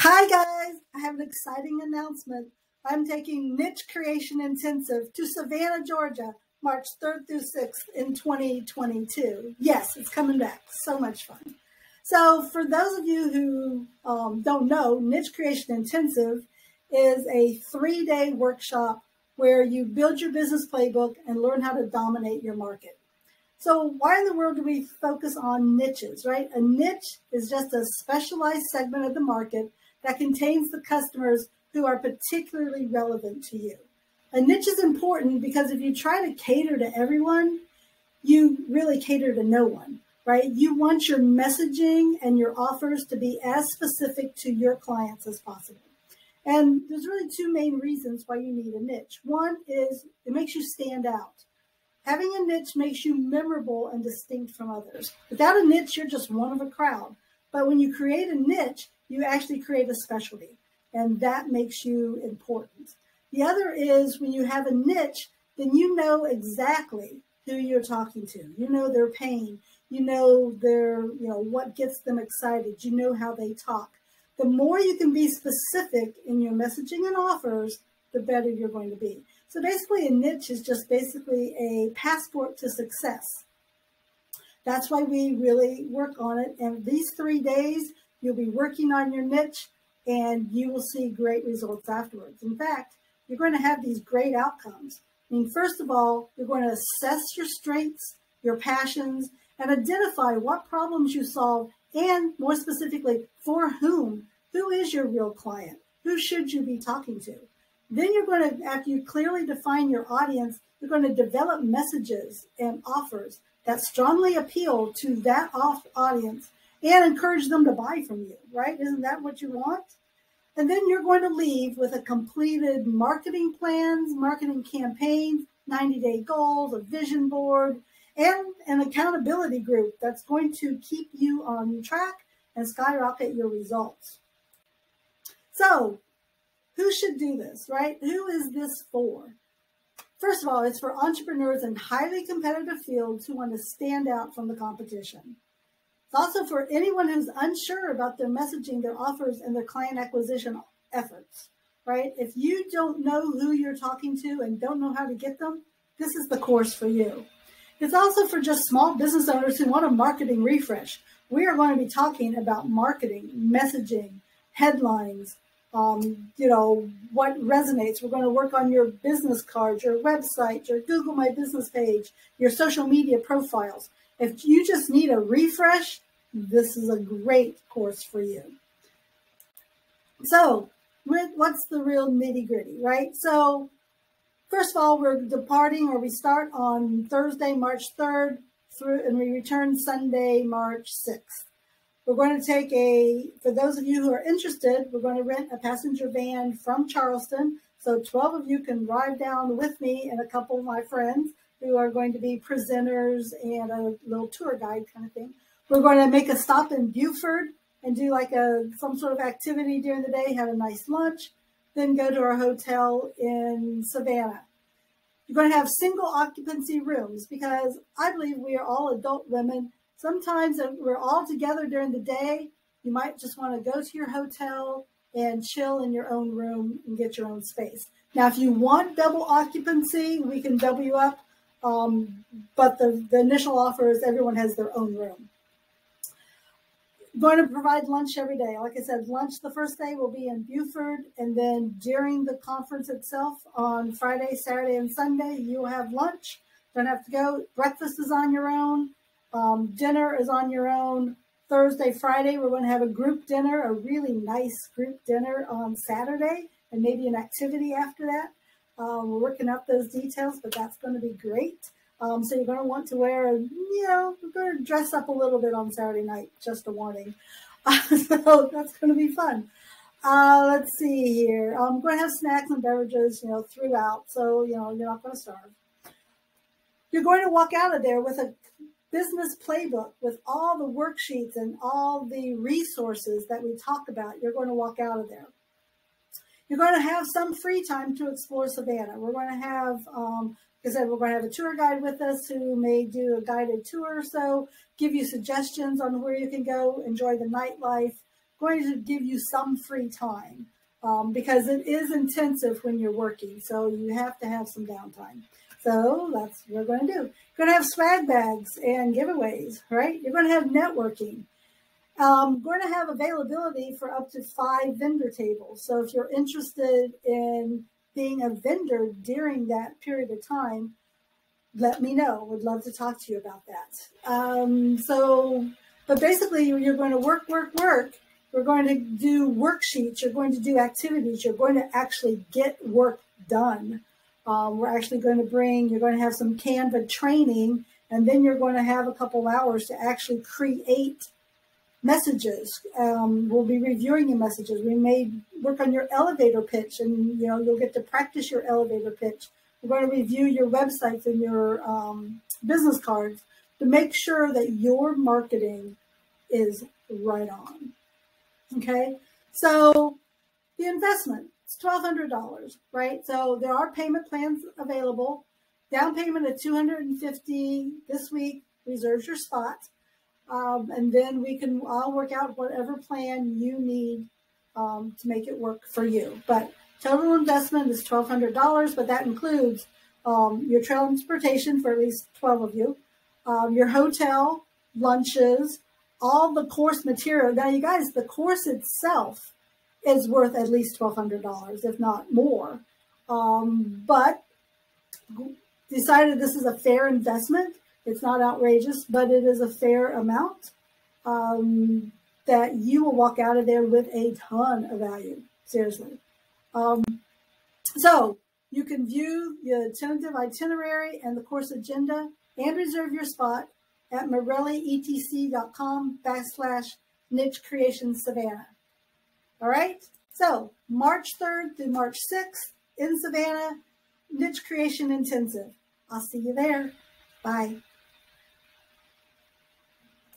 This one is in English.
Hi guys, I have an exciting announcement. I'm taking Niche Creation Intensive to Savannah, Georgia, March 3rd through 6th in 2022. Yes, it's coming back. So much fun. So for those of you who don't know, Niche Creation Intensive is a 3-day workshop where you build your business playbook and learn how to dominate your market. So why in the world do we focus on niches, right? A niche is just a specialized segment of the market that contains the customers who are particularly relevant to you. A niche is important because if you try to cater to everyone, you really cater to no one, right? You want your messaging and your offers to be as specific to your clients as possible. And there's really two main reasons why you need a niche. One is it makes you stand out. Having a niche makes you memorable and distinct from others. Without a niche, you're just one of a crowd. But when you create a niche, you actually create a specialty, and that makes you important. The other is when you have a niche, then you know exactly who you're talking to. You know their pain. You know what gets them excited. You know how they talk. The more you can be specific in your messaging and offers, the better you're going to be. So basically, a niche is just basically a passport to success. That's why we really work on it. And these 3 days, you'll be working on your niche and you will see great results afterwards. In fact, you're going to have these great outcomes. I mean, first of all, you're going to assess your strengths, your passions, and identify what problems you solve, and more specifically, for whom. Who is your real client? Who should you be talking to? Then you're going to, after you clearly define your audience, you're going to develop messages and offers that strongly appeal to that audience and encourage them to buy from you, right? Isn't that what you want? And then you're going to leave with a completed marketing plans, marketing campaigns, 90-day goals, a vision board, and an accountability group that's going to keep you on track and skyrocket your results. So, who should do this, right? Who is this for? First of all, it's for entrepreneurs in highly competitive fields who want to stand out from the competition. It's also for anyone who's unsure about their messaging, their offers, and their client acquisition efforts, right? If you don't know who you're talking to and don't know how to get them, this is the course for you. It's also for just small business owners who want a marketing refresh. We are going to be talking about marketing, messaging, headlines, what resonates. We're going to work on your business cards, your website, your Google My Business page, your social media profiles. If you just need a refresh, this is a great course for you. So what's the real nitty gritty, right? So first of all, we start on Thursday, March 3rd and we return Sunday, March 6th. We're going to for those of you who are interested, we're going to rent a passenger van from Charleston. So 12 of you can ride down with me and a couple of my friends who are going to be presenters and a little tour guide kind of thing. We're going to make a stop in Beaufort and do like some sort of activity during the day, have a nice lunch, then go to our hotel in Savannah. You're going to have single occupancy rooms because I believe we are all adult women. Sometimes we're all together during the day. You might just want to go to your hotel and chill in your own room and get your own space. Now, if you want double occupancy, we can double you up. But the initial offer is everyone has their own room. Going to provide lunch every day. Like I said, lunch the first day will be in Beaufort, and then during the conference itself on Friday, Saturday, and Sunday, you will have lunch. Don't have to go. Breakfast is on your own. Dinner is on your own. Thursday, Friday, we're going to have a group dinner, a really nice group dinner on Saturday, and maybe an activity after that. We're working out those details, but that's going to be great. So you're going to want to wear, we're going to dress up a little bit on Saturday night, just a warning. So that's going to be fun. Let's see here. I'm going to have snacks and beverages, throughout. So, you're not going to starve. You're going to walk out of there with a business playbook with all the worksheets and all the resources that we talk about. You're going to walk out of there. You're going to have some free time to explore Savannah. We're going to have, we're going to have a tour guide with us who may do a guided tour or so, give you suggestions on where you can go, enjoy the nightlife, going to give you some free time because it is intensive when you're working. So you have to have some downtime. So that's what we're going to do. You're going to have swag bags and giveaways, right? You're going to have networking. Going to have availability for up to 5 vendor tables. So if you're interested in being a vendor during that period of time, let me know. Would love to talk to you about that. But basically you're going to work. We're going to do worksheets. You're going to do activities. You're going to actually get work done. We're actually going to you're going to have some Canva training, and then you're going to have a couple hours to actually create messages. We'll be reviewing your messages. We may work on your elevator pitch, and you'll get to practice your elevator pitch. We're going to review your websites and your business cards to make sure that your marketing is right on. Okay, so the investment, it's $1,200, right? So there are payment plans available. Down payment of $250 this week reserves your spot. And then I'll work out whatever plan you need to make it work for you. But total investment is $1,200, but that includes your transportation for at least 12 of you, your hotel, lunches, all the course material. Now, you guys, the course itself is worth at least $1,200, if not more. But decided this is a fair investment. It's not outrageous, but it is a fair amount that you will walk out of there with a ton of value. Seriously. So you can view the tentative itinerary and the course agenda and reserve your spot at mirellietc.com/niche creation Savannah. All right. So March 3rd through March 6th in Savannah, Niche Creation Intensive. I'll see you there. Bye.